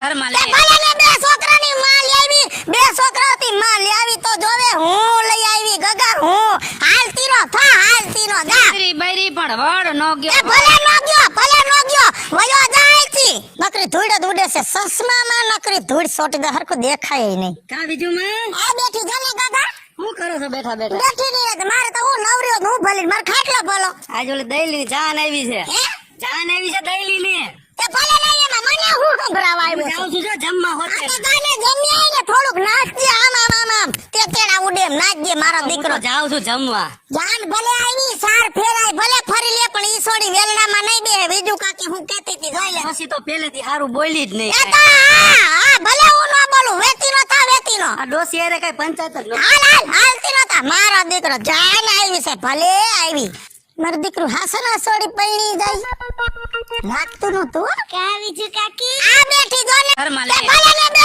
ઘરમાં તે લે. ભલે ને બે છોકરાની માં લઈ આવી, બે છોકરાઓથી માં લઈ આવી તો જોવે હું લઈ આવી ગગર હું. હાલતી નો થા, હાલતી નો જા. બૈરી બૈરી પણ વડ નો એ ગયો. ભલે નો ગયો, ભલે નો ગયો. વયો જાય છે. નકરી ધૂળ જ ઉડે છે. સસમામાં નકરી ધૂળ સોટી દે હરખું દેખાય નહીં. કા બીજું માં આ બેઠી જને ગગા. શું કરો છો બેઠા બેઠા? બેઠી નહીં એટલે મારે તો હું નવર્યો હું ભલી મારે ખાટલો ભલો. આજ ઓલી દઈલી જાન આવી છે. હે? જાન આવી છે દઈલી ની. તે ભલે લઈ એમાં મને હું સંભળાવા હું આવ્યો જાઉં છું. છું જો જમવા આ હોતે. તો ગાને જમી આવીને થોડુંક નાચજે આમ આમ આમ આમ. તે તેડા ઉડે એમ નાચજે મારો હું દીકરો. તો જાઉં છું જમવા. જાન ભલે આવી સાર ફેરાય ભલે ફરી લે પણ ઈ છોડી વેલણામાં નહીં બે બીજું કાકી હું કહેતી હતી જોઈ લે. પછી તો પહેલેથી હારું બોલી જ નહીં. એ તો હા ભલે હું ન બોલું વેતી નો તા વેતી નો. આ ડોસી હારે કઈ પંચાયત જ નથી. હાલ હાલ હાલતી નો તા મારો દીકરો જાન આવી છે ભલે આવી. મારું દીકરું હાસના છોડી પૈણી જાય. લાગતું નતું. કાવી છે કાકી. આ બેઠી જો ને. ઘરમાં તે લે. ભલે ને બે